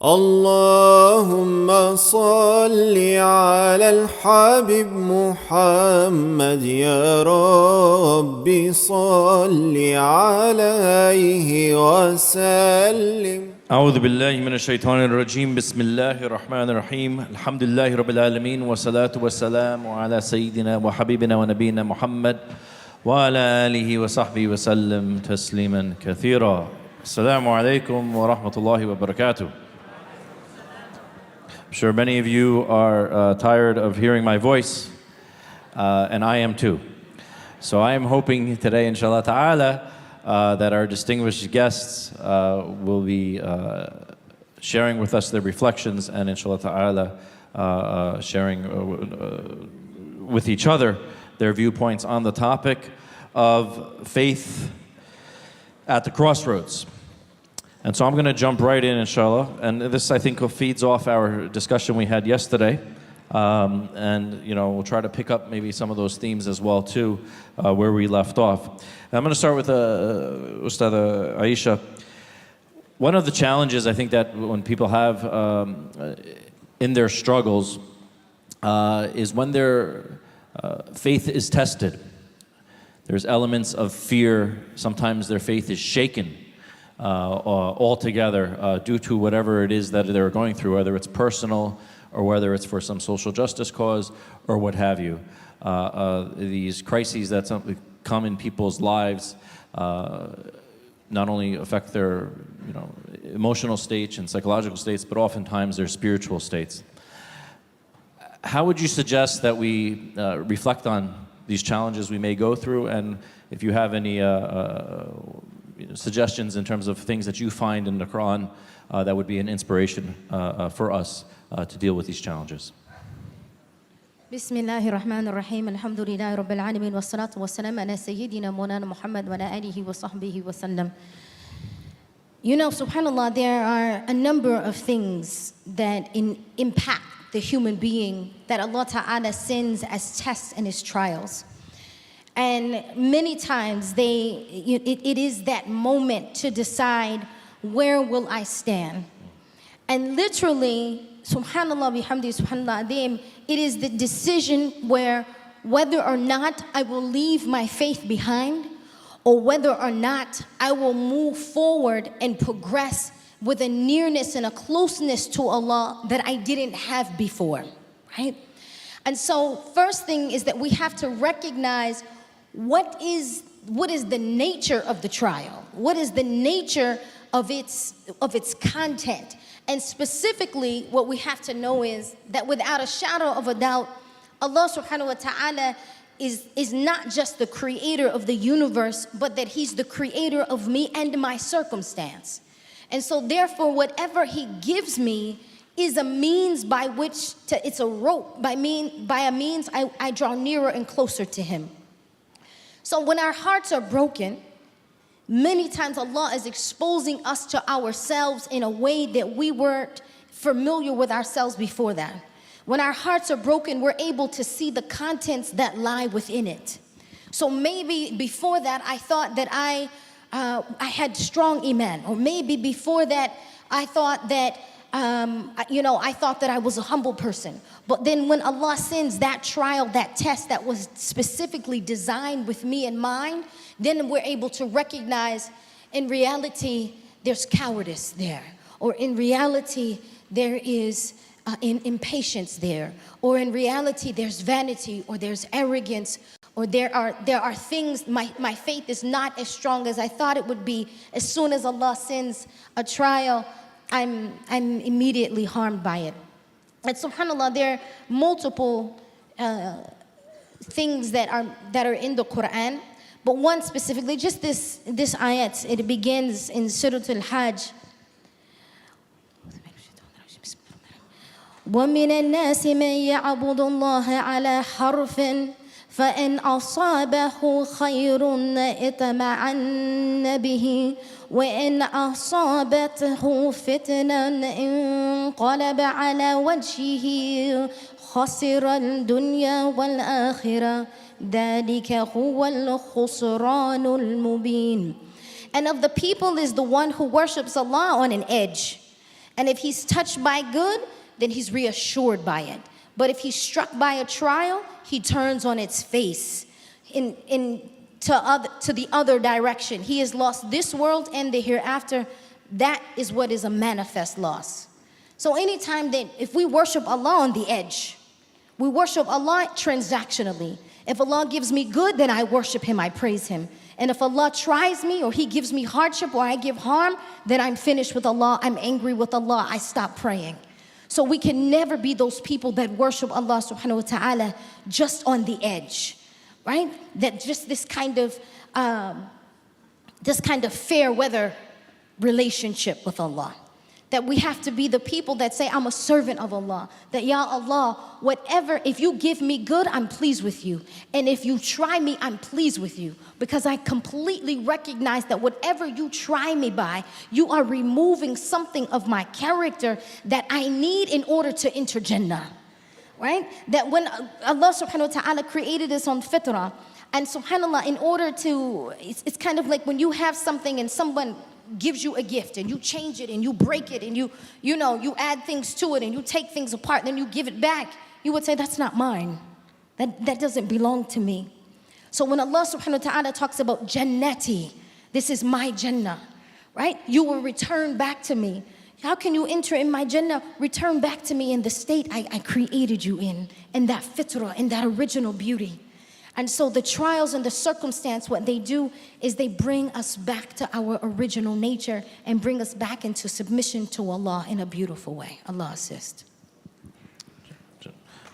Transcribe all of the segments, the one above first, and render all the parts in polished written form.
اللهم صل على الحبيب محمد يا رب صل عليه وسلم. أعوذ بالله من الشيطان الرجيم. بسم الله الرحمن الرحيم. الحمد لله رب العالمين والصلاة والسلام على سيدنا وحبيبنا ونبينا محمد وعلى آله وصحبه وسلم تسليما كثيرا. السلام عليكم ورحمة الله وبركاته. I'm sure many of you are tired of hearing my voice, and I am too. So I am hoping today, inshallah ta'ala, that our distinguished guests will be sharing with us their reflections and inshallah ta'ala sharing with each other their viewpoints on the topic of faith at the crossroads. And so I'm going to jump right in, inshallah. And this, I think, feeds off our discussion we had yesterday. And, you know, we'll try to pick up maybe some of those themes as well, too, where we left off. And I'm going to start with Ustad Ieasha. One of the challenges, I think, that when people have in their struggles is when their faith is tested. There's elements of fear. Sometimes their faith is shaken altogether due to whatever it is that they're going through, whether it's personal or whether it's for some social justice cause or what have you. These crises that come in people's lives not only affect their emotional states and psychological states, but oftentimes their spiritual states. How would you suggest that we reflect on these challenges we may go through, and if you have any suggestions in terms of things that you find in the Qur'an that would be an inspiration for us to deal with these challenges? Bismillahir Rahmanir Rahim. Alhamdulillahi Rabbil Alamin wassalatu wassalam ala Sayyidina Mawlana Muhammad wa ala alihi wa sahbihi wa sallam. You know, subhanAllah, there are a number of things that impact the human being that Allah Ta'ala sends as tests and as trials. And many times it is that moment to decide, where will I stand? And literally, subhanallah bihamdi subhanallah adim, it is the decision where whether or not I will leave my faith behind, or whether or not I will move forward and progress with a nearness and a closeness to Allah that I didn't have before, right? And so first thing is that we have to recognize what is the nature of the trial? What is the nature of its content? And specifically, what we have to know is that without a shadow of a doubt, Allah subhanahu wa ta'ala is not just the creator of the universe, but that He's the creator of me and my circumstance. And so therefore, whatever He gives me is a means by which it's a rope, by a means I draw nearer and closer to Him. So when our hearts are broken, many times Allah is exposing us to ourselves in a way that we weren't familiar with ourselves before that. When our hearts are broken, we're able to see the contents that lie within it. So maybe before that, I thought that I had strong iman, or maybe before that, I thought that I thought that I was a humble person. But then when Allah sends that trial, that test that was specifically designed with me in mind, then we're able to recognize in reality there's cowardice there, or in reality there is impatience there, or in reality there's vanity, or there's arrogance, or there are things, my faith is not as strong as I thought it would be. As soon as Allah sends a trial, I'm immediately harmed by it. And subhanAllah, there are multiple things that are in the Qur'an, but one specifically, just this ayat, it begins in Surah Al-Hajj. وَمِنَ النَّاسِ مَن يَعْبُدُ اللَّهَ عَلَى حَرْفٍ فَإِنْ أَصَابَهُ خَيْرٌ اطْمَأَنَّ بِهِ وَإِنْ أَصَابَتْهُ فِتْنَةٌ انقلب على وجهه خسر الدنيا والآخرة ذلك هو الخسران المبين. And of the people is the one who worships Allah on an edge. And if he's touched by good, then he's reassured by it. But if he's struck by a trial, he turns on its face to the other direction. He has lost this world and the hereafter. That is what is a manifest loss. So anytime that if we worship Allah on the edge, we worship Allah transactionally. If Allah gives me good, then I worship Him, I praise Him. And if Allah tries me or He gives me hardship or I give harm, then I'm finished with Allah, I'm angry with Allah, I stop praying. So we can never be those people that worship Allah subhanahu wa ta'ala just on the edge, right? That just this kind of fair weather relationship with Allah. That we have to be the people that say, I'm a servant of Allah. That, Ya Allah, whatever, if you give me good, I'm pleased with you. And if you try me, I'm pleased with you. Because I completely recognize that whatever you try me by, you are removing something of my character that I need in order to enter Jannah. Right? That when Allah subhanahu wa ta'ala created us on fitrah, and subhanAllah, in order to, it's kind of like when you have something and someone gives you a gift and you change it and you break it and you add things to it and you take things apart and then you give it back, you would say, that's not mine. That doesn't belong to me. So when Allah subhanahu wa ta'ala talks about Jannati, this is my Jannah, right? You will return back to me. How can you enter in my Jannah? Return back to me in the state I created you in that fitrah, in that original beauty. And so the trials and the circumstance, what they do is they bring us back to our original nature and bring us back into submission to Allah in a beautiful way. Allah assist.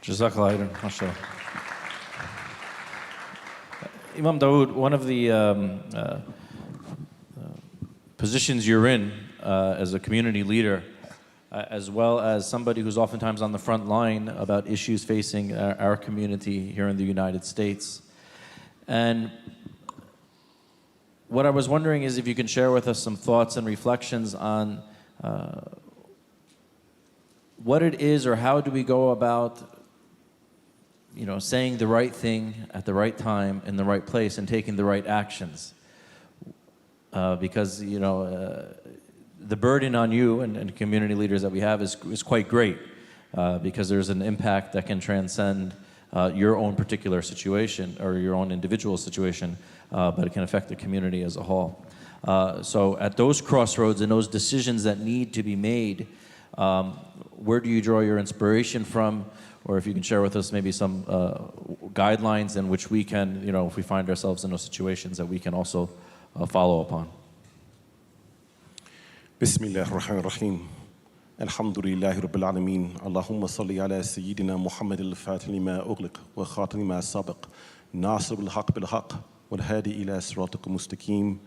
Jazakallah khairan, mashallah. Imam Dawud, one of the positions you're in as a community leader, as well as somebody who's oftentimes on the front line about issues facing our community here in the United States. And what I was wondering is if you can share with us some thoughts and reflections on what it is or how do we go about saying the right thing at the right time in the right place and taking the right actions. Because the burden on you and community leaders that we have is quite great because there's an impact that can transcend your own particular situation or your own individual situation, but it can affect the community as a whole. So at those crossroads and those decisions that need to be made, where do you draw your inspiration from? Or if you can share with us maybe some guidelines in which we can, if we find ourselves in those situations, that we can also follow upon. بسم الله الرحمن الرحيم الحمد لله رب العالمين اللهم صل على سيدنا محمد الفاتح لما أغلق وخاتم ما سبق ناصر الحق بالحق والهادي إلى صراطك المستقيم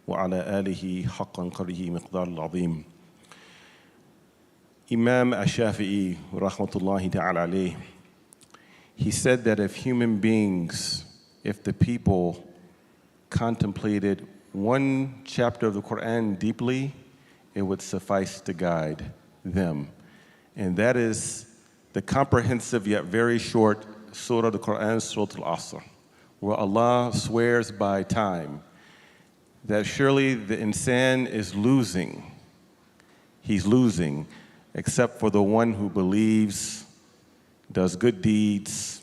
وعلى آله حقا قدره مقدار العظيم. Imam Ash-Shafi'i rahmatullahi ta'ala alayh, he said that if human beings, if the people contemplated one chapter of the Qur'an deeply, it would suffice to guide them. And that is the comprehensive yet very short surah of the Qur'an, Surah Al-Asr, where Allah swears by time that surely the insan is losing. He's losing, except for the one who believes, does good deeds,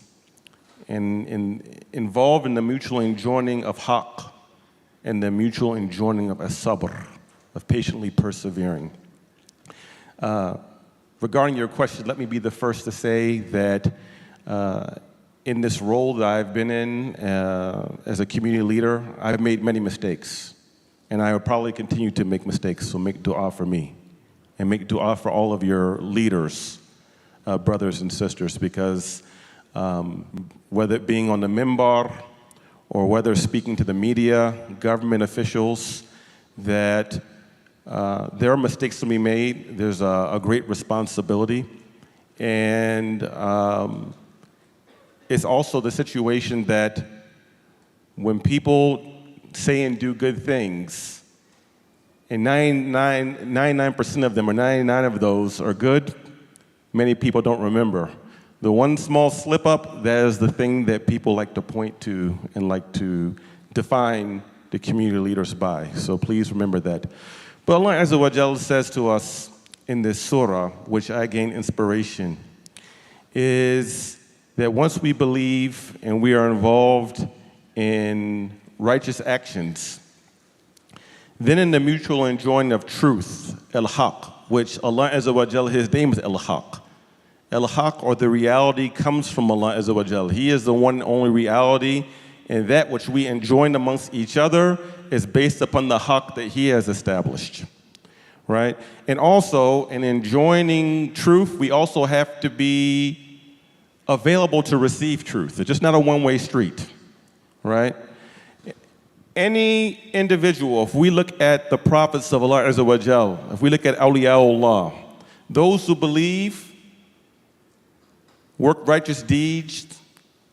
and involved in the mutual enjoining of haqq and the mutual enjoining of as-sabr, of patiently persevering. Regarding your question, let me be the first to say that in this role that I've been in as a community leader, I've made many mistakes. And I will probably continue to make mistakes, so make dua for me. And make dua for all of your leaders, brothers and sisters, because whether it being on the minbar or whether speaking to the media, government officials, that there are mistakes to be made. There's a great responsibility. And it's also the situation that when people say and do good things, and 99% of them, or 99 of those are good, many people don't remember. The one small slip up, that is the thing that people like to point to and like to define the community leaders by. So please remember that. But Allah Azza wa Jal says to us, in this surah, which I gained inspiration, is that once we believe and we are involved in righteous actions, then in the mutual enjoying of truth, al-haq, which Allah Azza wa Jal, His name is al-haq. Al-haq, or the reality, comes from Allah Azza wa Jal. He is the one and only reality, and that which we enjoin amongst each other is based upon the haq that He has established, right? And also, in enjoining truth, we also have to be available to receive truth. It's just not a one-way street, right? Any individual, if we look at the prophets of Allah Azza wa Jal, if we look at awliyaullah, those who believe, work righteous deeds,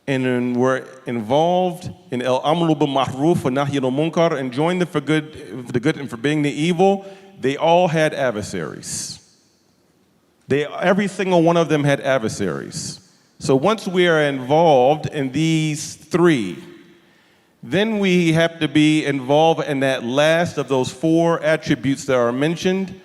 and were involved in al-amru bil ma'ruf wa nahy anil munkar, enjoying the good and forbidding the evil, they all had adversaries. Every single one of them had adversaries. So once we are involved in these three, then we have to be involved in that last of those four attributes that are mentioned,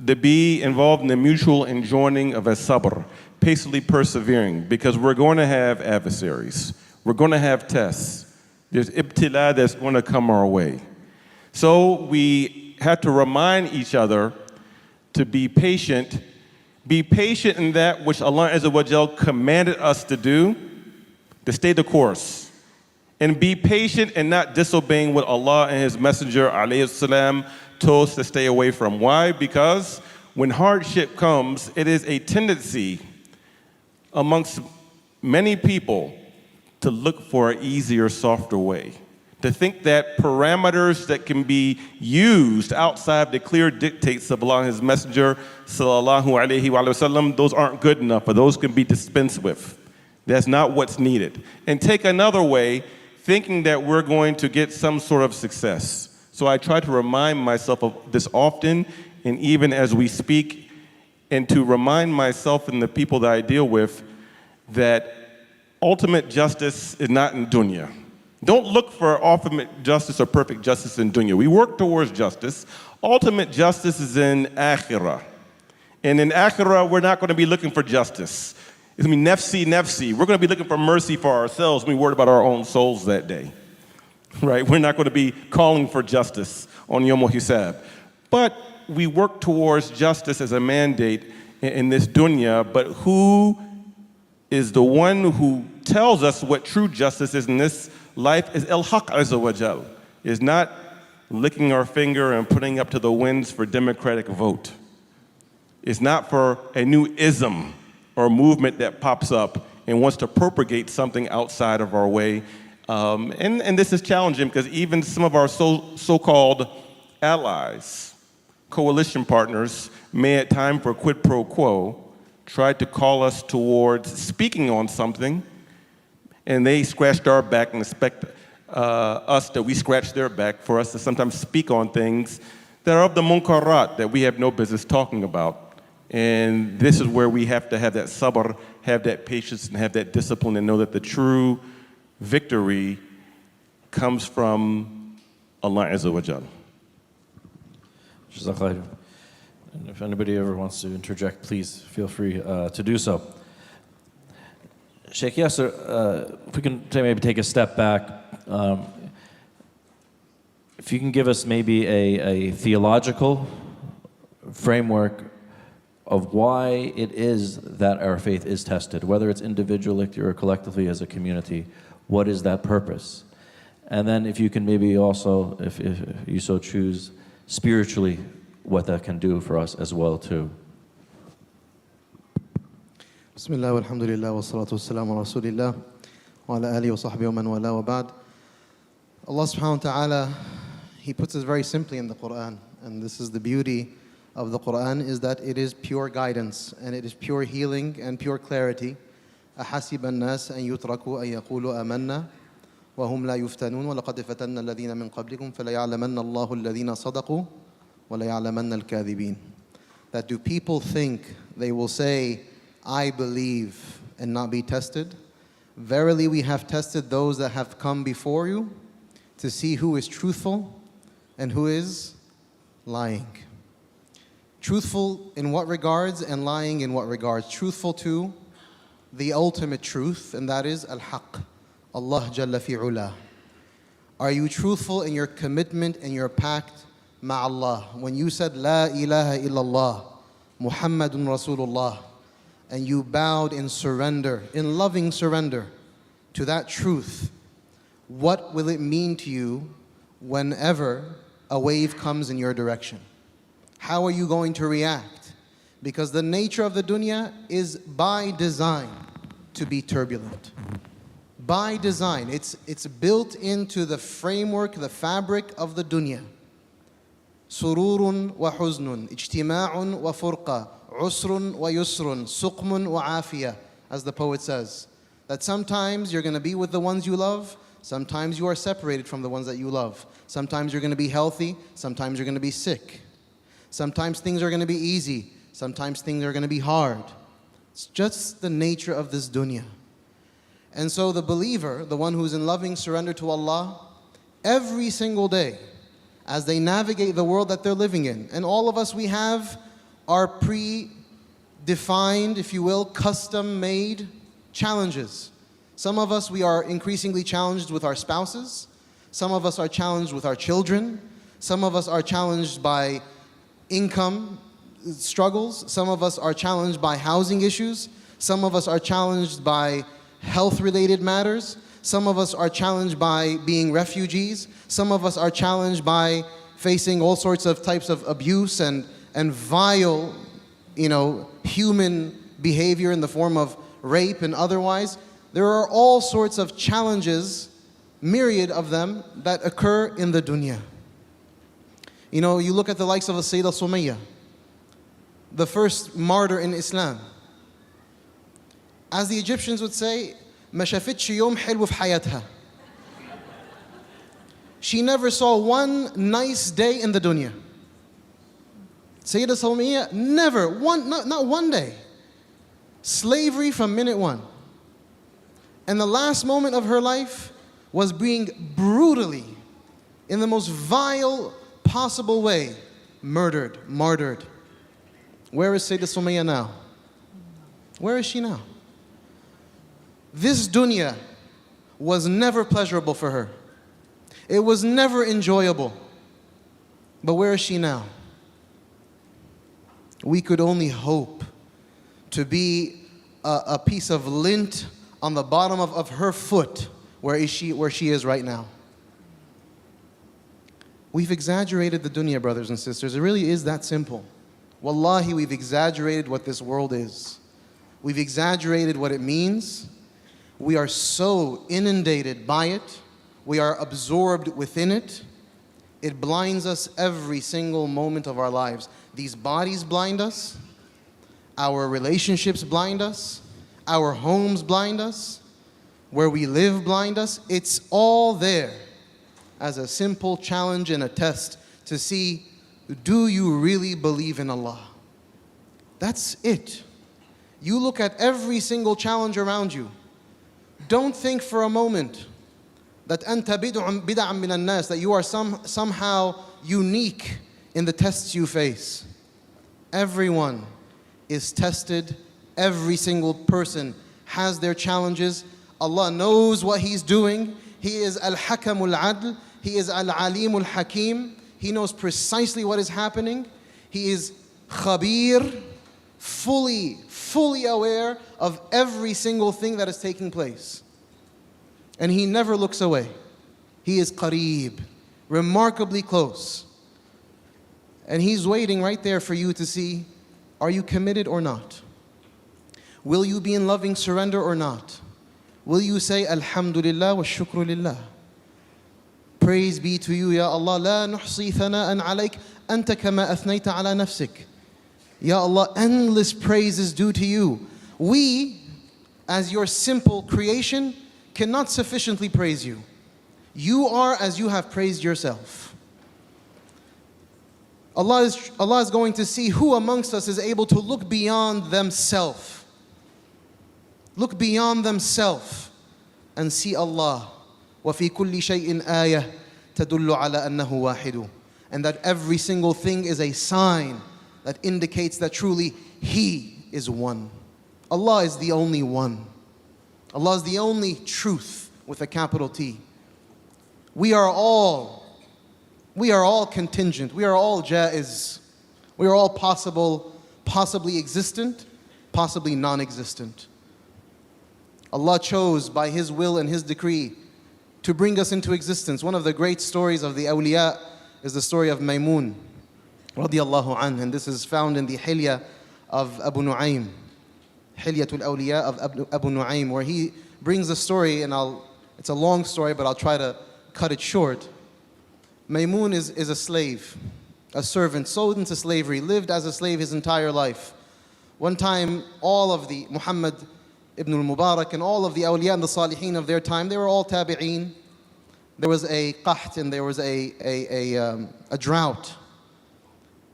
to be involved in the mutual enjoining of as-sabr, patiently persevering, because we're going to have adversaries. We're going to have tests. There's ibtila that's going to come our way. So we have to remind each other to be patient in that which Allah Azza wa Jal commanded us to do, to stay the course. And be patient and not disobeying what Allah and His Messenger alayhi salam told us to stay away from. Why? Because when hardship comes, it is a tendency amongst many people to look for an easier, softer way. To think that parameters that can be used outside the clear dictates of Allah and His Messenger sallallahu alayhi wa sallam, those aren't good enough, or those can be dispensed with. That's not what's needed. And take another way, thinking that we're going to get some sort of success. So I try to remind myself of this often, and even as we speak, and to remind myself and the people that I deal with that ultimate justice is not in dunya. Don't look for ultimate justice or perfect justice in dunya. We work towards justice. Ultimate justice is in akhirah. And in akhirah, we're not going to be looking for justice. It's going to be nafsi, nafsi. We're going to be looking for mercy for ourselves when we worry about our own souls that day, right? We're not going to be calling for justice on Yom Hisab. But we work towards justice as a mandate in this dunya, but who is the one who tells us what true justice is in this life is al-haq azza wa jal, is not licking our finger and putting up to the winds for democratic vote. It's not for a new ism or movement that pops up and wants to propagate something outside of our way. And this is challenging because even some of our so-called allies, coalition partners, may at times for quid pro quo try to call us towards speaking on something, and they scratched our back and expect us that we scratch their back for us to sometimes speak on things that are of the munkarat that we have no business talking about. And this is where we have to have that sabr, have that patience, and have that discipline, and know that the true victory comes from Allah Azza wa Jal. Jazakallah. And if anybody ever wants to interject, please feel free to do so. Sheikh Yasir, if we can maybe take a step back, if you can give us maybe a theological framework of why it is that our faith is tested, whether it's individually or collectively as a community, what is that purpose? And then if you can maybe also, if you so choose, spiritually, what that can do for us as well too. Bismillah walhamdulillah wa salatu wa salam ala rasulillah wa ala alihi wa sahbihi wa man wala wa ba'd. Allah subhanahu wa ta'ala, He puts it very simply in the Qur'an, and this is the beauty of the Qur'an, is that it is pure guidance and it is pure healing and pure clarity. أَحَسِبَ النَّاسَ أَن يُتْرَكُوا أَن يَقُولُوا آمَنَّا وَهُمْ لَا يُفْتَنُونَ وَلَقَدْ فَتَنَّا الَّذِينَ مِنْ قَبْلِكُمْ فَلَيَعْلَمَنَّ اللَّهُ الَّذِينَ صَدَقُوا وَلَيَعْلَمَنَّ الْكَاذِبِينَ. That do people think they will say, I believe, and not be tested? Verily we have tested those that have come before you to see who is truthful and who is lying. Truthful in what regards and lying in what regards? Truthful to the ultimate truth, and that is al-haq, Allah Jalla fi'ula. Are you truthful in your commitment and your pact ma'Allah? When you said La ilaha illallah, Muhammadun Rasulullah, and you bowed in surrender, in loving surrender to that truth, what will it mean to you whenever a wave comes in your direction? How are you going to react? Because the nature of the dunya is by design to be turbulent. By design, it's built into the framework, the fabric of the dunya. Sururun wa huznun, ijtima'un wa furqa, usrun wa yusrun, suqmun wa afiyah, as the poet says. That sometimes you're going to be with the ones you love, sometimes you are separated from the ones that you love. Sometimes you're going to be healthy, sometimes you're going to be sick. Sometimes things are going to be easy, sometimes things are going to be hard. It's just the nature of this dunya. And so the believer, the one who's in loving surrender to Allah, every single day, as they navigate the world that they're living in, and all of us, we have our pre-defined, if you will, custom-made challenges. Some of us, we are increasingly challenged with our spouses. Some of us are challenged with our children. Some of us are challenged by income struggles. Some of us are challenged by housing issues. Some of us are challenged by health-related matters. Some of us are challenged by being refugees. Some of us are challenged by facing all sorts of types of abuse and vile, human behavior in the form of rape and otherwise. There are all sorts of challenges, myriad of them, that occur in the dunya. You look at the likes of the Sayyidah Sumayya, the first martyr in Islam. As the Egyptians would say, ما شافتش يوم حلو في حياتها. She never saw one nice day in the dunya. Sayyidah Sumayya, never, not one day. Slavery from minute one. And the last moment of her life was being brutally, in the most vile possible way, murdered, martyred. Where is Sayyidah Sumayya now? Where is she now? This dunya was never pleasurable for her. It was never enjoyable. But where is she now? We could only hope to be a piece of lint on the bottom of her foot where she is right now. We've exaggerated the dunya, brothers and sisters. It really is that simple. Wallahi, we've exaggerated what this world is. We've exaggerated what it means. We are so inundated by it. We are absorbed within it. It blinds us every single moment of our lives. These bodies blind us. Our relationships blind us. Our homes blind us. Where we live blind us. It's all there as a simple challenge and a test to see, do you really believe in Allah? That's it. You look at every single challenge around you. Don't think for a moment that أنت بدعا من الناس, that you are somehow unique in the tests you face. Everyone is tested. Every single person has their challenges. Allah knows what He's doing. He is Al-Hakamul Adl. He is Al-Alimul Hakim. He knows precisely what is happening. He is Khabir, fully aware of every single thing that is taking place. And He never looks away. He is Qareeb, remarkably close. And He's waiting right there for you to see, are you committed or not? Will you be in loving surrender or not? Will you say, Alhamdulillah wa shukru lillah? Praise be to you, Ya Allah. La nuhsi thana'an alayk, anta kama athnayta ala nafsik. Ya Allah, endless praise is due to you. We, as your simple creation, cannot sufficiently praise you. You are as you have praised yourself. Allah is going to see who amongst us is able to look beyond themselves. Look beyond themselves and see Allah. وَفِي كُلِّ شَيْءٍ آيَةٍ تَدُلُّ عَلَى أَنَّهُ وَاحِدٌ. And that every single thing is a sign that indicates that truly He is one. Allah is the only one. Allah is the only truth with a capital T. We are all contingent. We are all jaiz. We are all possibly existent, possibly non-existent. Allah chose by His will and His decree to bring us into existence. One of the great stories of the awliya is the story of Maymun radiyallahu anhu, and this is found in the Hilya of Abu Nu'aym, Hilyatul Awliya of Abu Nu'aym, where he brings the story, and it's a long story, but I'll try to cut it short. Maymun is a slave, a servant, sold into slavery, lived as a slave his entire life. One time, all of the Muhammad ibn al-Mubarak and all of the awliya and the salihin of their time, they were all tabi'een. There was a qaht and there was a drought.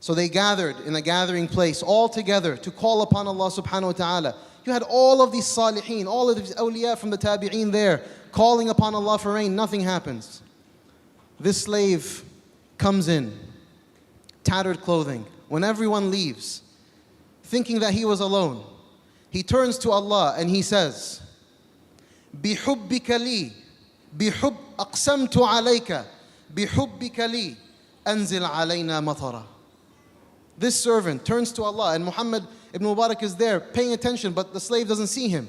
So they gathered in a gathering place all together to call upon Allah subhanahu wa ta'ala. You had all of these salihin, all of these awliya from the tabi'een there, calling upon Allah for rain. Nothing happens. This slave comes in, tattered clothing. When everyone leaves, thinking that he was alone, he turns to Allah and he says, بِحُبِّكَ لِي أَقْسَمْتُ عَلَيْكَ بِحُبِّكَ لِي أَنزِلْ عَلَيْنَا مَطَرًا. This servant turns to Allah, and Muhammad ibn Mubarak is there paying attention, but the slave doesn't see him.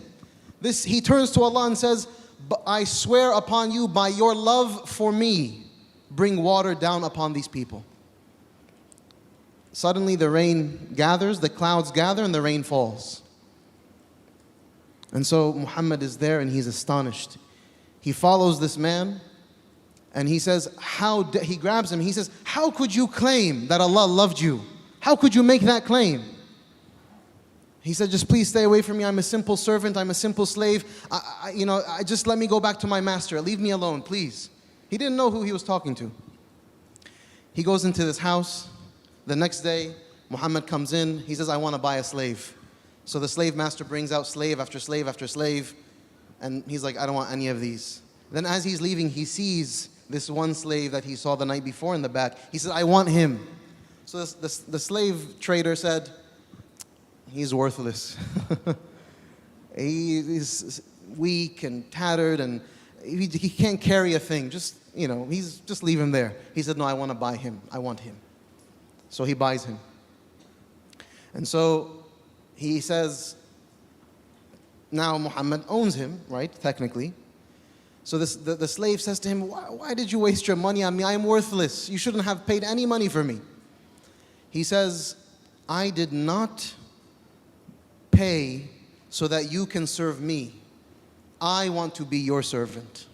He turns to Allah and says, I swear upon you by your love for me, bring water down upon these people. Suddenly the rain gathers, the clouds gather, and the rain falls. And so Muhammad is there and he's astonished. He follows this man and he says, he grabs him, he says, how could you claim that Allah loved you? How could you make that claim? He said, just please stay away from me. I'm a simple servant, I'm a simple slave. Just let me go back to my master. Leave me alone, please. He didn't know who he was talking to. He goes into this house. The next day, Muhammad comes in. He says, I want to buy a slave. So the slave master brings out slave after slave after slave. And he's like, I don't want any of these. Then as he's leaving, he sees this one slave that he saw the night before in the back. He says, I want him. So the slave trader said, he's worthless. He's weak and tattered and he can't carry a thing. Just leave him there. He said, no, I want to buy him. I want him. So he buys him. And so he says, now Muhammad owns him, right, technically. So the slave says to him, why did you waste your money on me? I am worthless. You shouldn't have paid any money for me. He says, I did not pay so that you can serve me. I want to be your servant.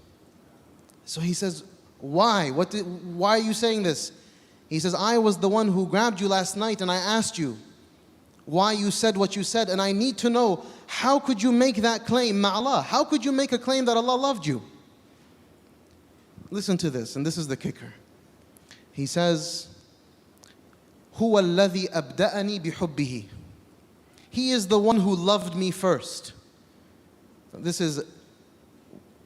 So he says, why? Why are you saying this? He says, I was the one who grabbed you last night and I asked you why you said what you said, and I need to know, how could you make that claim, ma'Allah? How could you make a claim that Allah loved you? Listen to this, and this is the kicker. He says, هُوَ الَّذِي أَبْدَأَنِي بِحُبِّهِ. He is the one who loved me first. This is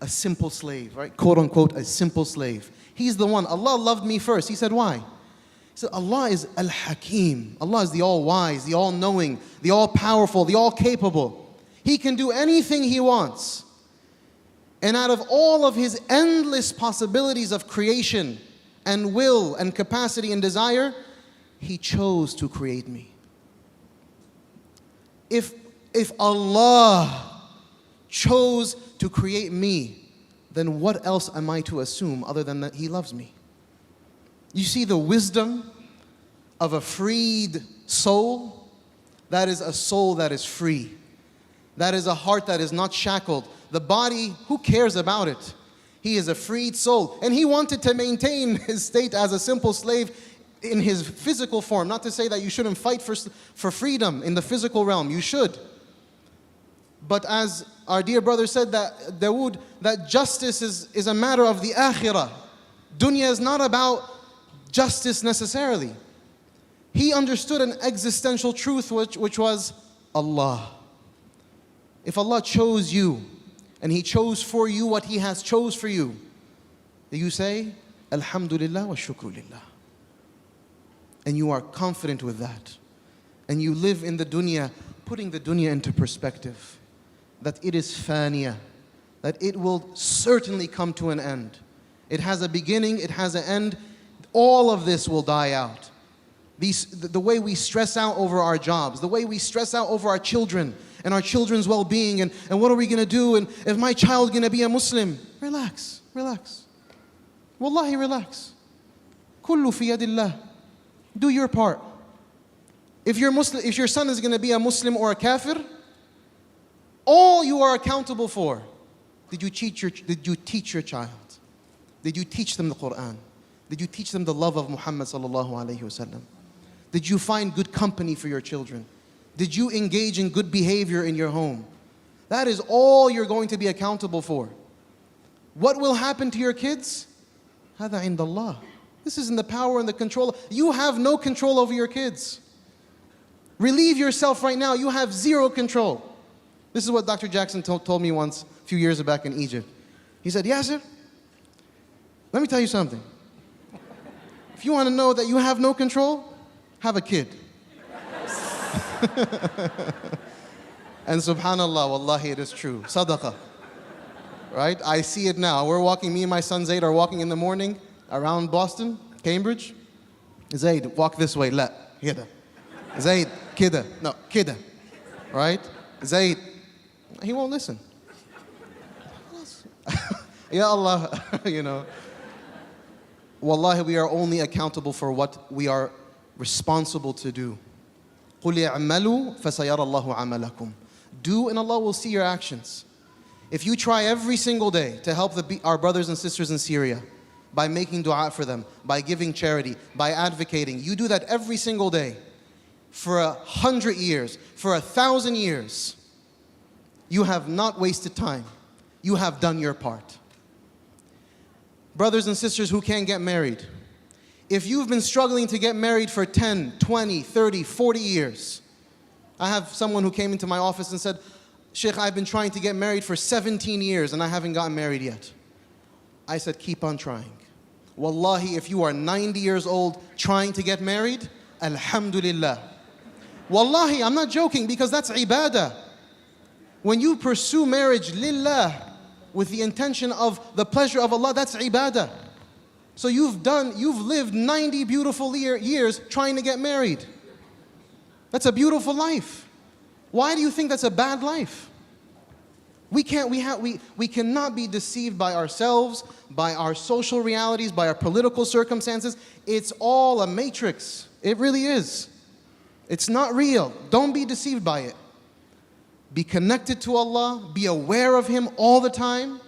a simple slave, right? Quote unquote, a simple slave. He's the one. Allah loved me first. He said, why? He said, Allah is Al-Hakim. Allah is the all-wise, the all-knowing, the all-powerful, the all-capable. He can do anything He wants. And out of all of His endless possibilities of creation and will and capacity and desire, He chose to create me. If Allah chose to create me, then what else am I to assume other than that He loves me? You see the wisdom of a freed soul? That is a soul that is free. That is a heart that is not shackled. The body, who cares about it? He is a freed soul. And he wanted to maintain his state as a simple slave in his physical form. Not to say that you shouldn't fight for freedom in the physical realm. You should. But as our dear brother said, that Dawud, that justice is a matter of the akhirah. Dunya is not about justice necessarily. He understood an existential truth which was Allah. If Allah chose you and He chose for you what He has chose for you, you say, Alhamdulillah wa shukrulillah. And you are confident with that. and you live in the dunya, putting the dunya into perspective, that it is faniya, that it will certainly come to an end. It has a beginning, it has an end. All of this will die out. The way we stress out over our jobs, the way we stress out over our children and our children's well-being, and what are we going to do, and if my child's going to be a Muslim. Relax, relax. Wallahi, relax. Kullu fi yadillah. Do your part. If your son is going to be a Muslim or a kafir, all you are accountable for, did you teach your child? Did you teach them the Qur'an? Did you teach them the love of Muhammad sallallahu alayhi wasallam? Did you find good company for your children? Did you engage in good behavior in your home? That is all you're going to be accountable for. What will happen to your kids? هذا عند الله. This is in the power and the control. You have no control over your kids. Relieve yourself right now. You have zero control. This is what Dr. Jackson told me once a few years back in Egypt. He said, Yasir, let me tell you something. If you want to know that you have no control, have a kid. And subhanallah, wallahi, it is true. Sadaqah. Right? I see it now. We're walking, me and my son Zaid are walking in the morning around Boston, Cambridge. Zaid, walk this way. La, kida. Zaid, kida. No, kida. Right? Zaid, he won't listen. Ya Allah, you know. Wallahi, we are only accountable for what we are responsible to do. قُلْ يَعْمَلُوا فَسَيَرَ اللَّهُ عَمَلَكُمْ. Do and Allah will see your actions. If you try every single day to help our brothers and sisters in Syria by making dua for them, by giving charity, by advocating, you do that every single day for 100 years, for 1,000 years, you have not wasted time. You have done your part. Brothers and sisters who can't get married, if you've been struggling to get married for 10, 20, 30, 40 years, I have someone who came into my office and said, Sheikh, I've been trying to get married for 17 years and I haven't gotten married yet. I said, keep on trying. Wallahi, if you are 90 years old trying to get married, alhamdulillah. Wallahi, I'm not joking, because that's ibadah. When you pursue marriage lillah, with the intention of the pleasure of Allah, that's ibadah. So you've lived 90 beautiful years trying to get married. That's a beautiful life. Why do you think that's a bad life? We cannot be deceived by ourselves, by our social realities, by our political circumstances. It's all a matrix. It really is. It's not real. Don't be deceived by it. Be connected to Allah, be aware of Him all the time,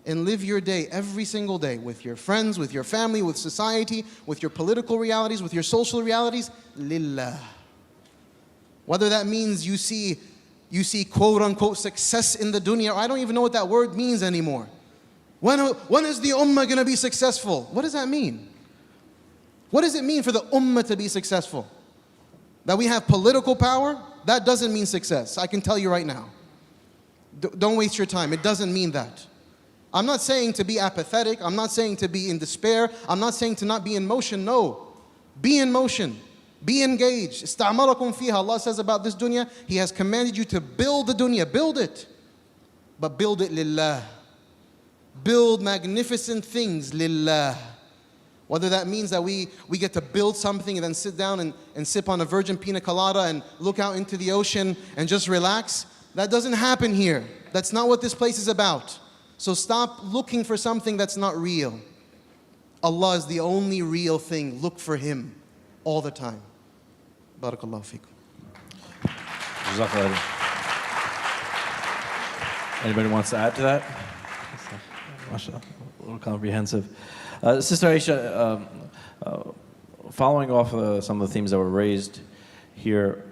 and live your day every single day with your friends, with your family, with society, with your political realities, with your social realities, lillah. Whether that means you see quote unquote success in the dunya, or I don't even know what that word means anymore. When is the ummah going to be successful? What does that mean? What does it mean for the ummah to be successful? That we have political power? That doesn't mean success. I can tell you right now. Don't waste your time. It doesn't mean that. I'm not saying to be apathetic. I'm not saying to be in despair. I'm not saying to not be in motion. No. Be in motion. Be engaged. Ista'marakum fiha. Allah says about this dunya, He has commanded you to build the dunya. Build it. But build it lillah. Build magnificent things lillah. Whether that means that we get to build something and then sit down and sip on a virgin pina colada and look out into the ocean and just relax. That doesn't happen here. That's not what this place is about. So stop looking for something that's not real. Allah is the only real thing. Look for Him all the time. Barakallahu feekum. Anybody wants to add to that? MashaAllah, a little comprehensive. Sister Ieasha, following off some of the themes that were raised here,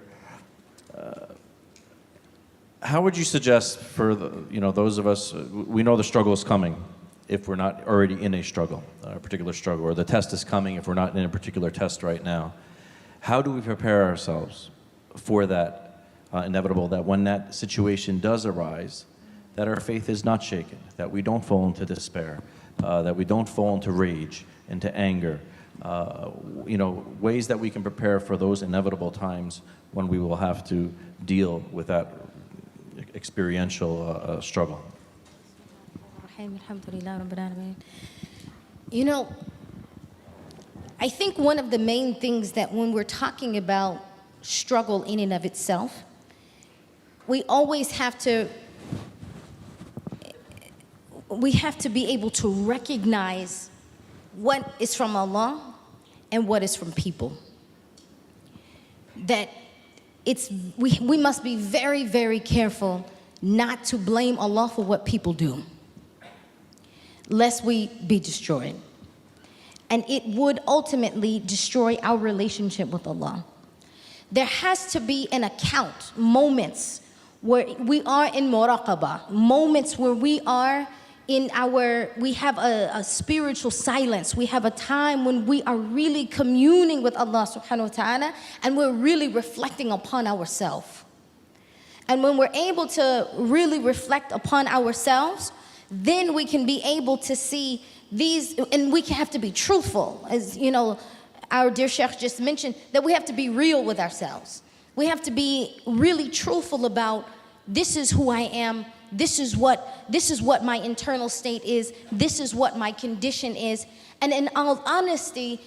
how would you suggest for those of us, we know the struggle is coming if we're not already in a struggle, a particular struggle, or the test is coming if we're not in a particular test right now. How do we prepare ourselves for that inevitable, that when that situation does arise, that our faith is not shaken, that we don't fall into despair, that we don't fall into rage, into anger, ways that we can prepare for those inevitable times when we will have to deal with that experiential struggle. You know, I think one of the main things that when we're talking about struggle in and of itself, we always have to be able to recognize what is from Allah and what is from people. That we must be very, very careful not to blame Allah for what people do, lest we be destroyed. And it would ultimately destroy our relationship with Allah. There has to be an account, moments where we are in muraqabah, moments where we have a spiritual silence. We have a time when we are really communing with Allah subhanahu wa ta'ala, and we're really reflecting upon ourselves. And when we're able to really reflect upon ourselves, then we can be able to see these, and we have to be truthful. As you know, our dear Sheikh just mentioned, that we have to be real with ourselves. We have to be really truthful about, this is who I am, this is what my internal state is, this is what my condition is. And in all honesty,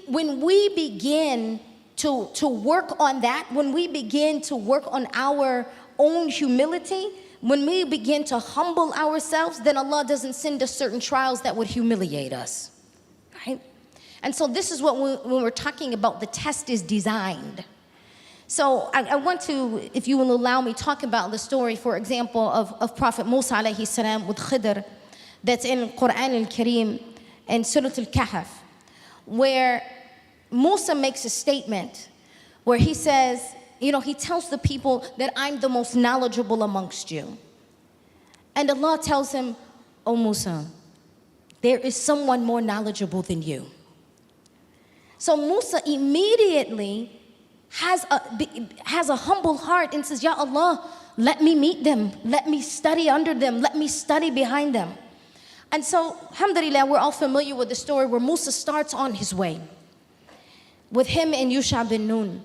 when we begin to work on that, when we begin to work on our own humility, when we begin to humble ourselves, then Allah doesn't send us certain trials that would humiliate us, right? And so this is what when we're talking about the test is designed. So I want to, if you will allow me, talk about the story, for example, of Prophet Musa alayhi salam with Khidr, that's in Qur'an al-Kareem and Surah Al-Kahf, where Musa makes a statement where he says, he tells the people that I'm the most knowledgeable amongst you. And Allah tells him, "Oh Musa, there is someone more knowledgeable than you." So Musa immediately has a humble heart and says, "Ya Allah, let me meet them. Let me study under them. Let me study behind them." And so, alhamdulillah, we're all familiar with the story where Musa starts on his way with him and Yusha bin Nun.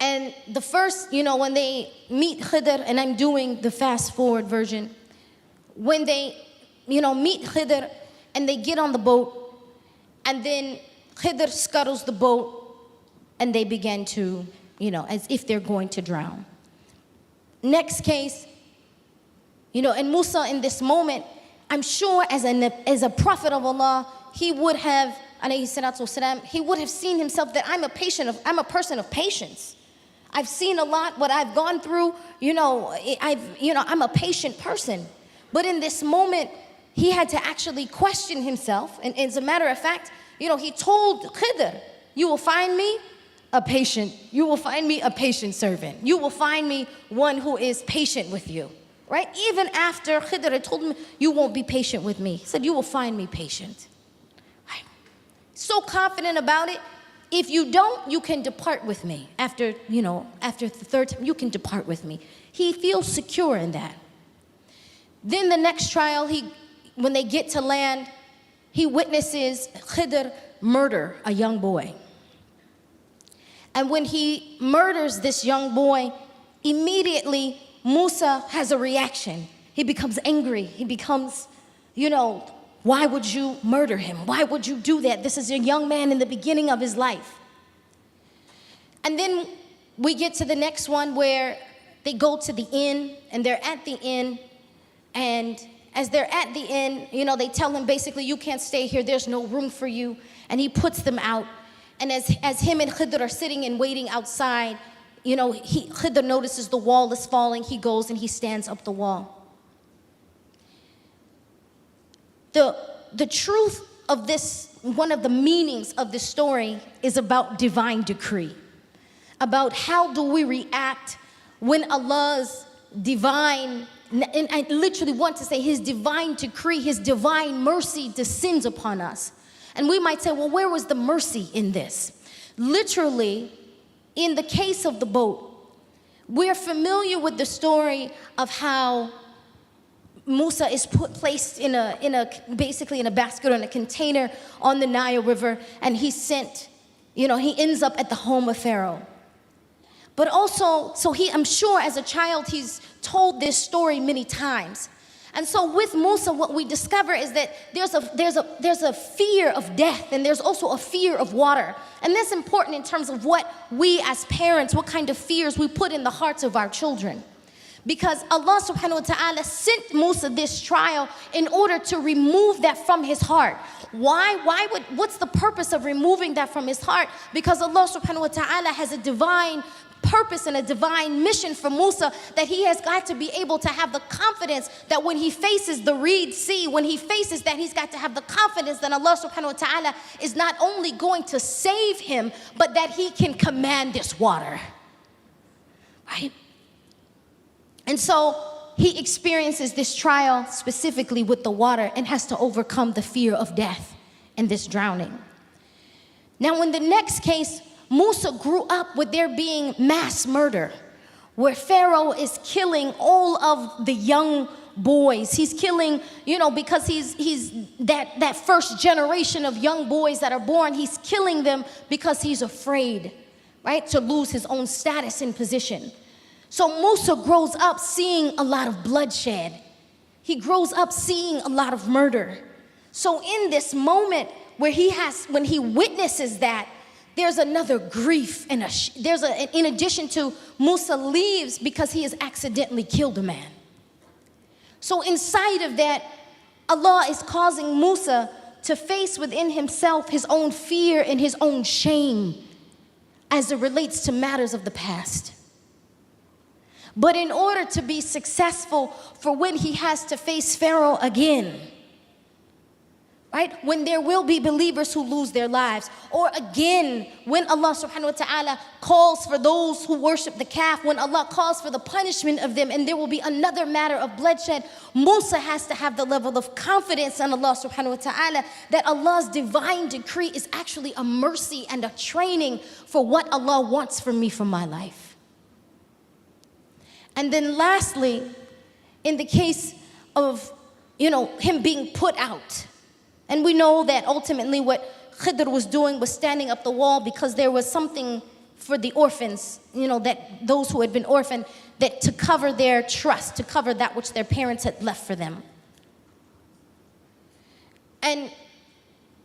And the first, when they meet Khidr, and I'm doing the fast forward version, when they, meet Khidr and they get on the boat, and then Khidr scuttles the boat and they begin to, as if they're going to drown. Next case, and Musa in this moment, I'm sure as a prophet of Allah, he would have, alayhi salatu wasalam, he would have seen himself that I'm a person of patience. I've seen a lot, what I've gone through, I'm a patient person. But in this moment, he had to actually question himself. And as a matter of fact, he told Khidr, you will find me a patient servant. You will find me one who is patient with you, right? Even after Khidr had told him, you won't be patient with me. He said, you will find me patient. Right? So confident about it. If you don't, you can depart with me. After the third time, you can depart with me. He feels secure in that. Then the next trial, when they get to land, he witnesses Khidr murder a young boy. And when he murders this young boy, immediately Musa has a reaction. He becomes angry. He becomes, why would you murder him? Why would you do that? This is a young man in the beginning of his life. And then we get to the next one where they go to the inn, and they're at the inn. And as they're at the inn, they tell him basically, you can't stay here. There's no room for you. And he puts them out. And as him and Khidr are sitting and waiting outside, Khidr notices the wall is falling. He goes and he stands up the wall. The truth of this, one of the meanings of this story is about divine decree. About how do we react when Allah's divine, and I literally want to say his divine decree, his divine mercy descends upon us. And we might say, well, where was the mercy in this? Literally, in the case of the boat, we're familiar with the story of how Musa is placed basically in a basket or in a container on the Nile River, and he's sent, he ends up at the home of Pharaoh. But also, I'm sure as a child, he's told this story many times. And so with Musa, what we discover is that there's a fear of death, and there's also a fear of water. And that's important in terms of what we as parents, what kind of fears we put in the hearts of our children. Because Allah subhanahu wa ta'ala sent Musa this trial in order to remove that from his heart. What's the purpose of removing that from his heart? Because Allah subhanahu wa ta'ala has a divine purpose and a divine mission for Musa, that he has got to be able to have the confidence that when he faces the Red Sea, when he faces that, he's got to have the confidence that Allah subhanahu wa ta'ala is not only going to save him, but that he can command this water. Right? And so he experiences this trial specifically with the water and has to overcome the fear of death and this drowning. Now in the next case, Musa grew up with there being mass murder, where Pharaoh is killing all of the young boys. He's killing, because he's that first generation of young boys that are born, he's killing them because he's afraid, right, to lose his own status and position. So Musa grows up seeing a lot of bloodshed. He grows up seeing a lot of murder. So in this moment when he witnesses that, there's another grief and in addition to Musa leaves because he has accidentally killed a man. So inside of that, Allah is causing Musa to face within himself his own fear and his own shame as it relates to matters of the past. But in order to be successful for when he has to face Pharaoh again, right? When there will be believers who lose their lives, or again, when Allah subhanahu wa ta'ala calls for those who worship the calf, when Allah calls for the punishment of them, and there will be another matter of bloodshed, Musa has to have the level of confidence in Allah subhanahu wa ta'ala that Allah's divine decree is actually a mercy and a training for what Allah wants from me for my life. And then lastly, in the case of, him being put out, and we know that ultimately what Khidr was doing was standing up the wall because there was something for the orphans, that those who had been orphaned, that to cover their trust, to cover that which their parents had left for them. And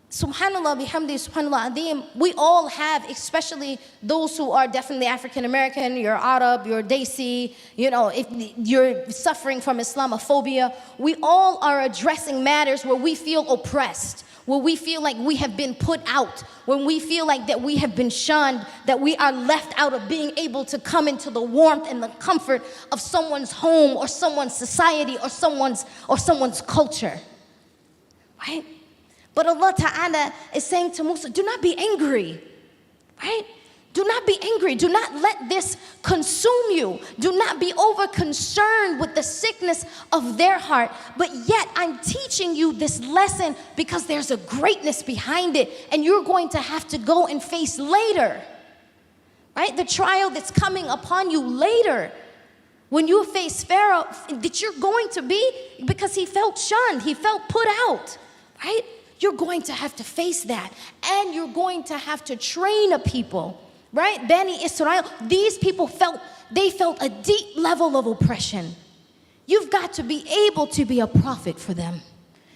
subhanallah, bihamdi, subhanallah, adim, we all have, especially those who are definitely African American, you're Arab, you're Desi, if you're suffering from Islamophobia, we all are addressing matters where we feel oppressed, where we feel like we have been put out, when we feel like that we have been shunned, that we are left out of being able to come into the warmth and the comfort of someone's home or someone's society or someone's culture, right? But Allah Ta'ala is saying to Musa, do not be angry, right? Do not be angry. Do not let this consume you. Do not be over concerned with the sickness of their heart. But yet I'm teaching you this lesson because there's a greatness behind it, and you're going to have to go and face later, right? The trial that's coming upon you later. When you face Pharaoh, that you're going to be, because he felt shunned, he felt put out, right? You're going to have to face that, and you're going to have to train a people, right? Bani Israel, these people felt a deep level of oppression. You've got to be able to be a prophet for them.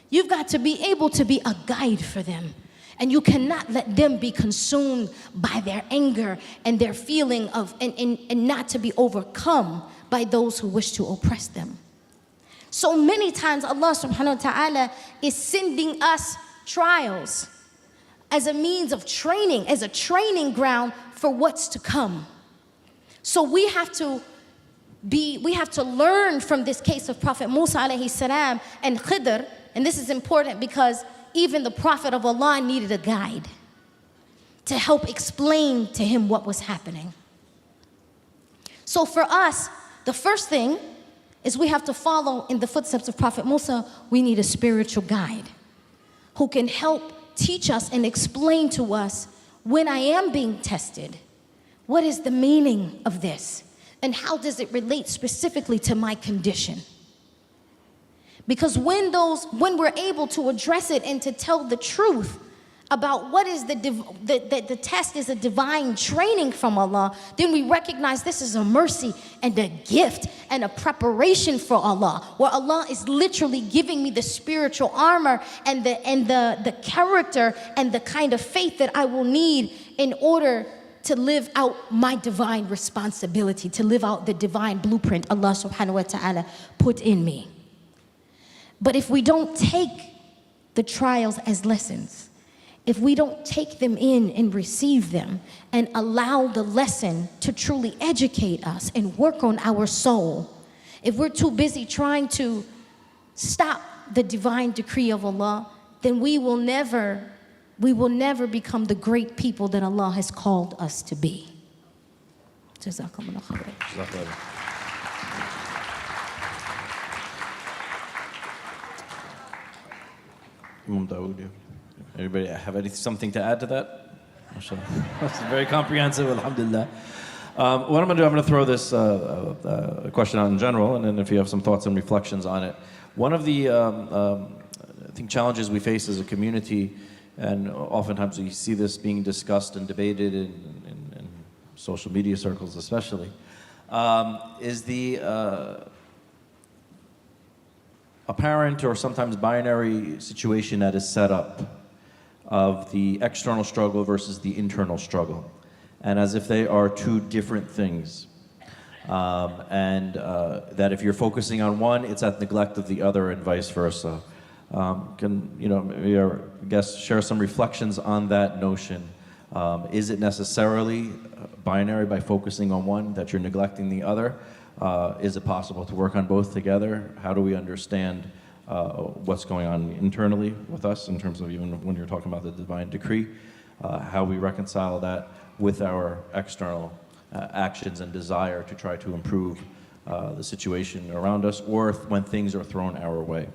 You've got to be able to be a guide for them. And you cannot let them be consumed by their anger and their feeling of, and not to be overcome by those who wish to oppress them. So many times Allah subhanahu wa ta'ala is sending us trials as a means of training, as a training ground for what's to come. So we have to learn from this case of Prophet Musa alayhi salam and Khidr, and this is important because even the Prophet of Allah needed a guide to help explain to him what was happening. So for us, the first thing is we have to follow in the footsteps of Prophet Musa. We need a spiritual guide who can help teach us and explain to us, when I am being tested, what is the meaning of this? And how does it relate specifically to my condition? Because when we're able to address it and to tell the truth about what is the test is a divine training from Allah, then we recognize this is a mercy and a gift and a preparation for Allah, where Allah is literally giving me the spiritual armor and the character and the kind of faith that I will need in order to live out my divine responsibility, to live out the divine blueprint Allah subhanahu wa ta'ala put in me. But if we don't take the trials as lessons, if we don't take them in and receive them and allow the lesson to truly educate us and work on our soul, if we're too busy trying to stop the divine decree of Allah, then we will never become the great people that Allah has called us to be. Jazakumullah khairan. Imam Dawud, anybody have something to add to that? MashaAllah. That's very comprehensive, alhamdulillah. What I'm going to do, I'm going to throw this question out in general, and then if you have some thoughts and reflections on it. One of the, I think, challenges we face as a community, and oftentimes we see this being discussed and debated in social media circles especially, is the apparent or sometimes binary situation that is set up of the external struggle versus the internal struggle, and as if they are two different things. That if you're focusing on one, it's at neglect of the other, and vice versa. Can maybe our guests share some reflections on that notion? Is it necessarily binary by focusing on one that you're neglecting the other? Is it possible to work on both together? How do we understand what's going on internally with us in terms of even when you're talking about the divine decree? How we reconcile that with our external actions and desire to try to improve the situation around us, or when things are thrown our way.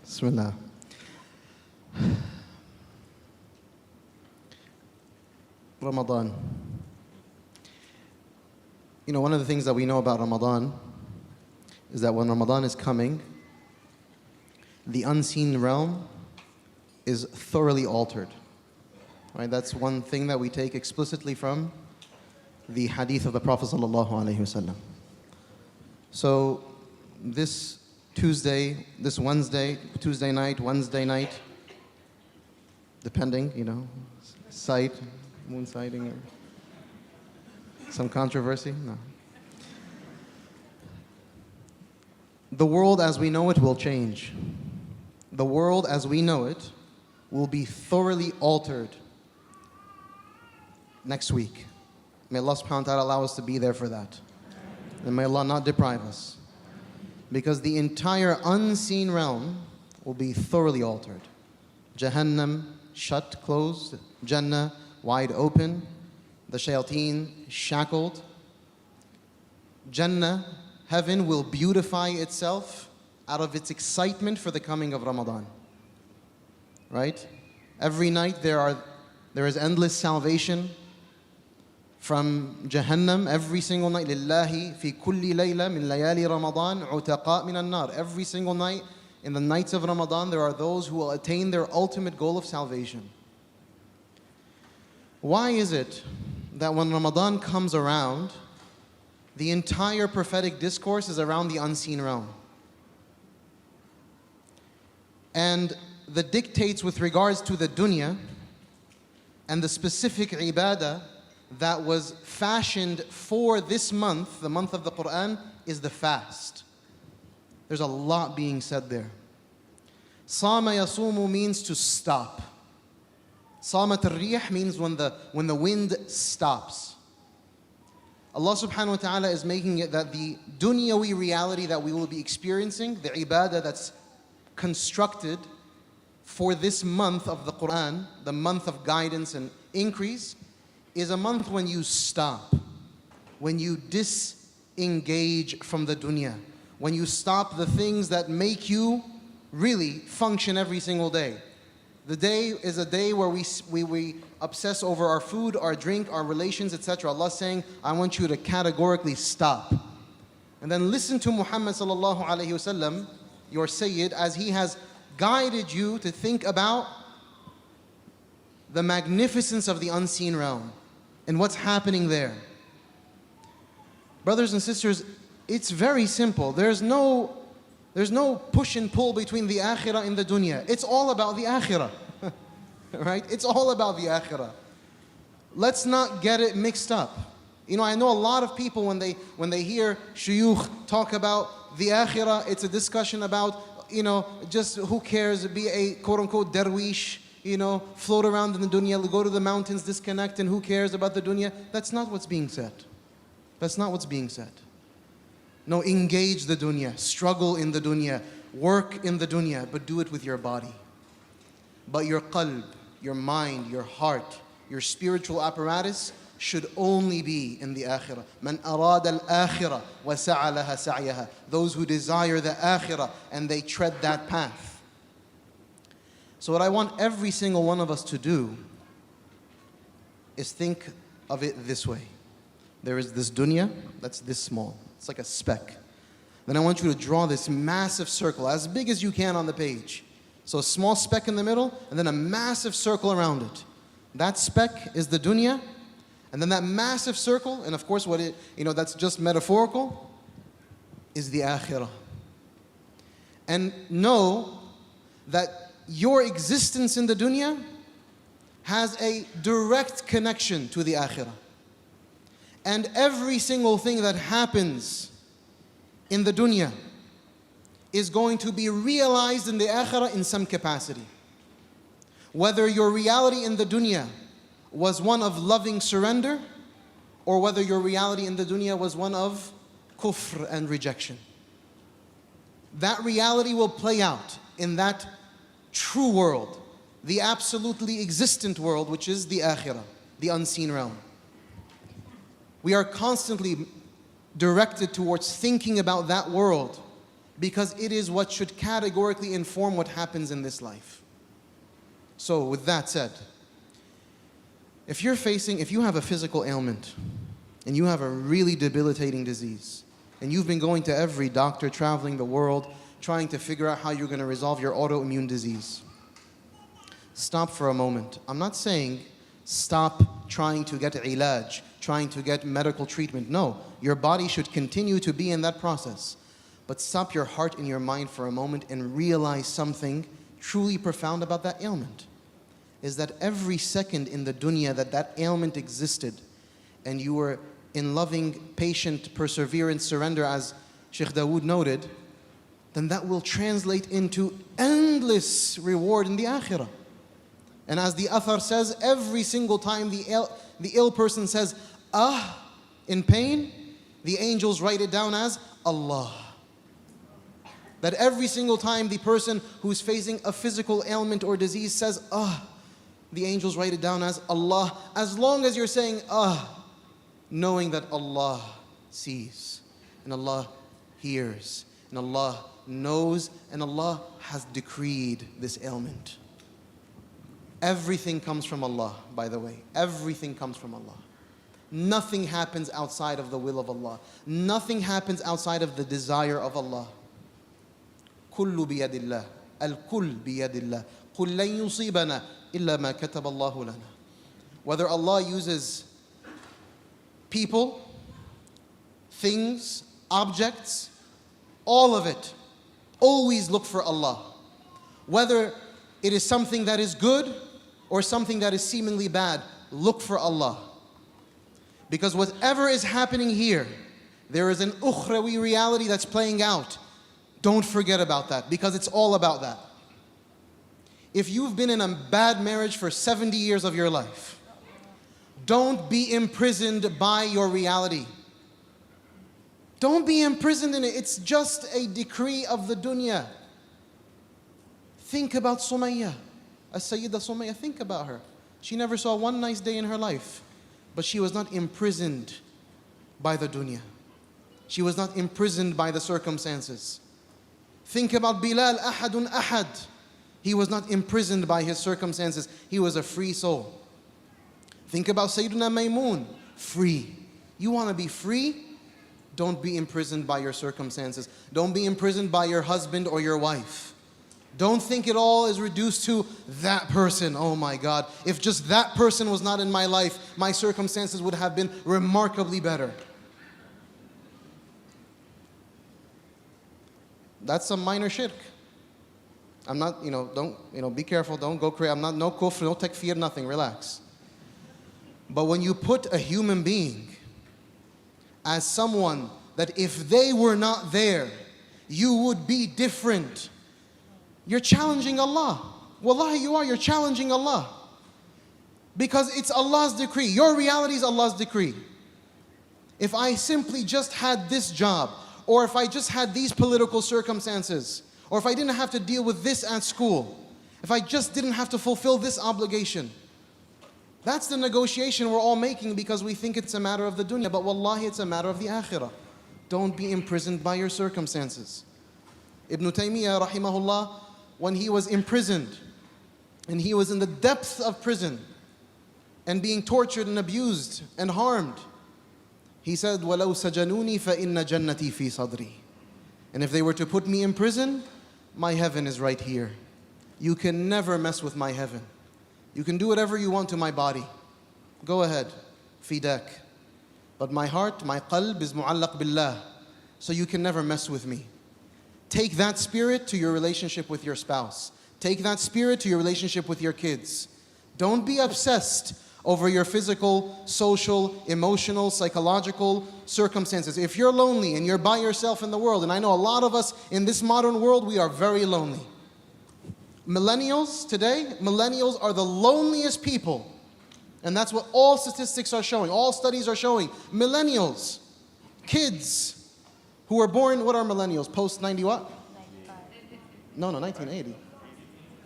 Bismillah. Ramadan. One of the things that we know about Ramadan is that when Ramadan is coming, the unseen realm is thoroughly altered. Right? That's one thing that we take explicitly from the hadith of the Prophet ﷺ. So this Tuesday night, Wednesday night, depending, sight, moon sighting, or some controversy? No. The world as we know it will change. The world as we know it will be thoroughly altered next week. May Allah subhanahu wa ta'ala allow us to be there for that. And may Allah not deprive us. Because the entire unseen realm will be thoroughly altered. Jahannam shut, closed. Jannah wide open. The shayateen shackled. Jannah, heaven, will beautify itself out of its excitement for the coming of Ramadan. Right? Every night there is endless salvation from Jahannam. Every single night, Lillahi fi kulli layla min layali Ramadan utaqa min an-nar. Every single night, in the nights of Ramadan, there are those who will attain their ultimate goal of salvation. Why is it that when Ramadan comes around, the entire prophetic discourse is around the unseen realm? And the dictates with regards to the dunya and the specific ibadah that was fashioned for this month, the month of the Qur'an, is the fast. There's a lot being said there. Sama yasumu means to stop. Samat al-riyah means when the wind stops. Allah subhanahu wa ta'ala is making it that the dunyawi reality that we will be experiencing, the ibadah that's constructed for this month of the Qur'an, the month of guidance and increase, is a month when you stop, when you disengage from the dunya, when you stop the things that make you really function every single day. The day is a day where we obsess over our food, our drink, our relations, etc. Allah is saying, I want you to categorically stop. And then listen to Muhammad sallallahu alayhi wasallam, your Sayyid, as he has guided you to think about the magnificence of the unseen realm and what's happening there. Brothers and sisters, it's very simple. There's no push and pull between the akhirah and the dunya. It's all about the akhirah. Right? It's all about the akhirah. Let's not get it mixed up. You know, I know a lot of people when they hear shuyukh talk about the akhirah, it's a discussion about, you know, just who cares, be a quote-unquote derwish, you know, float around in the dunya, go to the mountains, disconnect, and who cares about the dunya? That's not what's being said. That's not what's being said. No, engage the dunya, struggle in the dunya, work in the dunya, but do it with your body. But your qalb, your mind, your heart, your spiritual apparatus should only be in the akhirah. Man arada al-akhirah wa sa'a laha sa'yaha. Those who desire the akhirah and they tread that path. So what I want every single one of us to do is think of it this way. There is this dunya that's this small. It's like a speck. Then I want you to draw this massive circle, as big as you can on the page. So a small speck in the middle, and then a massive circle around it. That speck is the dunya, and then that massive circle, and of course that's just metaphorical, is the akhirah. And know that your existence in the dunya has a direct connection to the akhirah. And every single thing that happens in the dunya is going to be realized in the akhirah in some capacity. Whether your reality in the dunya was one of loving surrender, or whether your reality in the dunya was one of kufr and rejection. That reality will play out in that true world, the absolutely existent world, which is the akhirah, the unseen realm. We are constantly directed towards thinking about that world because it is what should categorically inform what happens in this life. So with that said, if you have a physical ailment and you have a really debilitating disease and you've been going to every doctor, traveling the world, trying to figure out how you're going to resolve your autoimmune disease, stop for a moment. I'm not saying stop trying to get ilaj, trying to get medical treatment. No, your body should continue to be in that process. But stop your heart and your mind for a moment and realize something truly profound about that ailment. Is that every second in the dunya that ailment existed and you were in loving, patient, perseverance, surrender, as Sheikh Dawud noted, then that will translate into endless reward in the akhirah. And as the Athar says, every single time the ill person says, in pain, the angels write it down as Allah. That every single time the person who's facing a physical ailment or disease says, the angels write it down as Allah. As long as you're saying, knowing that Allah sees, and Allah hears, and Allah knows, and Allah has decreed this ailment. Everything comes from Allah, by the way. Everything comes from Allah. Nothing happens outside of the will of Allah. Nothing happens outside of the desire of Allah. كل بيد الله الكل بيد الله قل لن يصيبنا إلا ما كتب الله لنا. Whether Allah uses people, things, objects, all of it, always look for Allah. Whether it is something that is good or something that is seemingly bad, look for Allah. Because whatever is happening here, there is an ukhrawi reality that's playing out. Don't forget about that, because it's all about that. If you've been in a bad marriage for 70 years of your life, don't be imprisoned by your reality. Don't be imprisoned in it. It's just a decree of the dunya. Think about Sumayya, As-Sayyida Sumayya, think about her. She never saw one nice day in her life, but she was not imprisoned by the dunya. She was not imprisoned by the circumstances. Think about Bilal, Ahadun Ahad. He was not imprisoned by his circumstances. He was a free soul. Think about Sayyidina Maymun, free. You want to be free? Don't be imprisoned by your circumstances. Don't be imprisoned by your husband or your wife. Don't think it all is reduced to that person. Oh my God, if just that person was not in my life, my circumstances would have been remarkably better. That's some minor shirk. I'm not, don't, be careful, don't go crazy. I'm not, no kufr, no takfir, nothing, relax. But when you put a human being as someone that if they were not there, you would be different, you're challenging Allah. Wallahi, you're challenging Allah. Because it's Allah's decree. Your reality is Allah's decree. If I simply just had this job, or if I just had these political circumstances, or if I didn't have to deal with this at school, if I just didn't have to fulfill this obligation, that's the negotiation we're all making because we think it's a matter of the dunya, but wallahi it's a matter of the akhirah. Don't be imprisoned by your circumstances. Ibn Taymiyyah rahimahullah, when he was imprisoned, and he was in the depths of prison, and being tortured and abused and harmed, he said, وَلَوْ سَجَنُونِي فَإِنَّ جَنَّتِي فِي صَدْرِي. And if they were to put me in prison, my heaven is right here. You can never mess with my heaven. You can do whatever you want to my body. Go ahead, fidak. But my heart, my qalb is mu'allaq billah. So you can never mess with me. Take that spirit to your relationship with your spouse. Take that spirit to your relationship with your kids. Don't be obsessed over your physical, social, emotional, psychological circumstances. If you're lonely and you're by yourself in the world, and I know a lot of us in this modern world, we are very lonely. Millennials today, millennials are the loneliest people. And that's what all statistics are showing, all studies are showing. Millennials, kids who were born, what are millennials? Post 90 what? 95. No, 1980.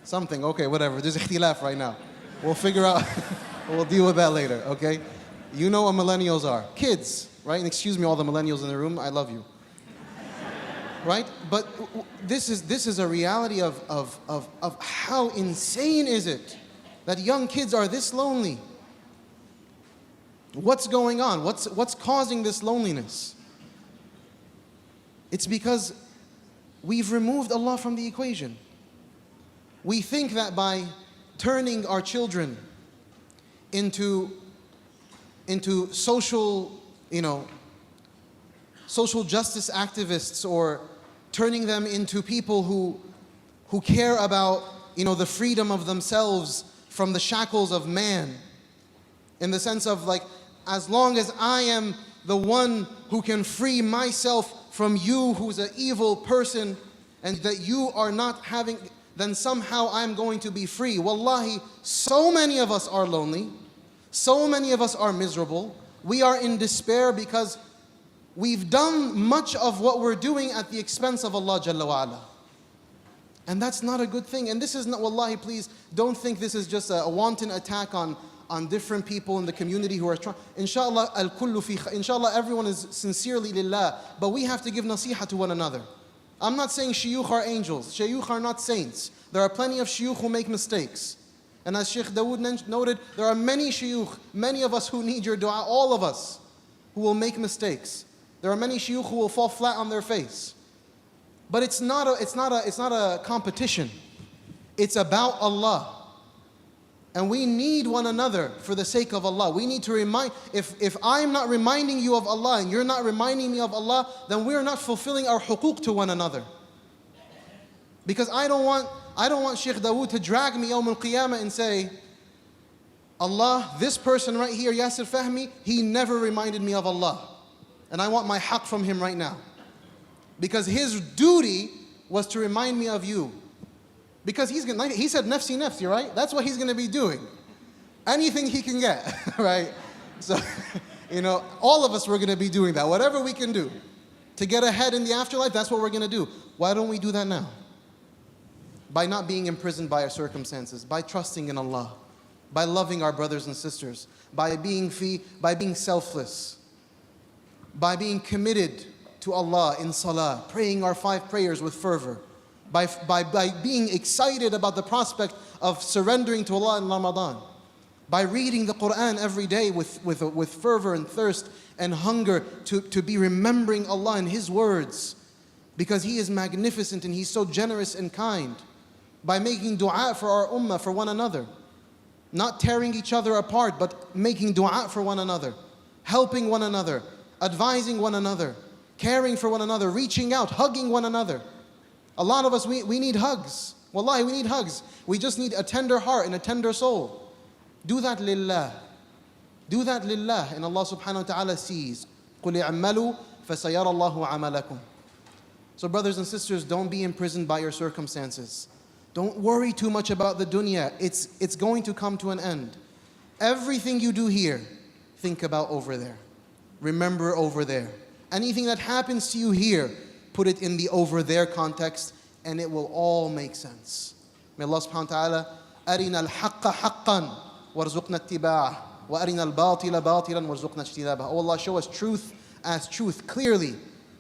Something, okay, whatever. There's ikhtilaf right now. We'll figure out, we'll deal with that later, okay? You know what millennials are. Kids, right? And excuse me, all the millennials in the room, I love you. Right? But this is a reality of how insane is it that young kids are this lonely. What's going on? What's causing this loneliness? It's because we've removed Allah from the equation. We think that by turning our children into social, social justice activists, or turning them into people who care about, the freedom of themselves from the shackles of man, in the sense of like, as long as I am the one who can free myself from you who's an evil person, and that you are not having, then somehow I'm going to be free. Wallahi, so many of us are lonely, so many of us are miserable, we are in despair because we've done much of what we're doing at the expense of Allah Jalla wa'ala. And that's not a good thing. And this is not, wallahi, please, don't think this is just a wanton attack on different people in the community who are trying. Inshallah, al-kullu fi, inshallah, everyone is sincerely lillah, but we have to give nasiha to one another. I'm not saying shuyukh are angels. Shuyukh are not saints. There are plenty of shuyukh who make mistakes. And as Sheikh Dawud noted, there are many shuyukh, many of us who need your dua, all of us, who will make mistakes. There are many shuyukh who will fall flat on their face. But it's not a competition. It's about Allah. And we need one another for the sake of Allah. We need to remind, if I'm not reminding you of Allah and you're not reminding me of Allah, then we're not fulfilling our huquq to one another. Because I don't want Sheikh Dawud to drag me Yawm al-Qiyamah and say, Allah, this person right here, Yasir Fahmy, he never reminded me of Allah. And I want my haqq from him right now. Because his duty was to remind me of you. Because he said nafsi nafsi, right? That's what he's going to be doing. Anything he can get, right? So, all of us were going to be doing that. Whatever we can do to get ahead in the afterlife, that's what we're going to do. Why don't we do that now? By not being imprisoned by our circumstances, by trusting in Allah, by loving our brothers and sisters, by being selfless, by being committed to Allah in salah, praying our 5 prayers with fervor, by being excited about the prospect of surrendering to Allah in Ramadan, by reading the Qur'an every day with fervor and thirst and hunger to be remembering Allah and His words, because He is magnificent and He's so generous and kind, by making dua for our ummah, for one another, not tearing each other apart, but making dua for one another, helping one another, advising one another, caring for one another, reaching out, hugging one another. A lot of us, we need hugs. Wallahi, we need hugs. We just need a tender heart and a tender soul. Do that lillah. Do that lillah, and Allah subhanahu wa ta'ala sees. قُلِ اعْمَلُوا فَسَيَرَ اللَّهُ عَمَلَكُمْ. So brothers and sisters, don't be imprisoned by your circumstances. Don't worry too much about the dunya. It's going to come to an end. Everything you do here, think about over there. Remember over there. Anything that happens to you here, put it in the over there context, and it will all make sense. May Allah subhanahu wa ta'ala أرنا الحق حقا وارزقنا اتباعه وأرنا الباطل باطلا وارزقنا اجتنابه. Oh Allah, show us truth as truth clearly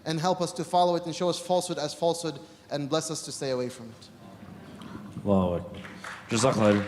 and help us to follow it, and show us falsehood as falsehood and bless us to stay away from it. Allahu Akbar. Jazakallah.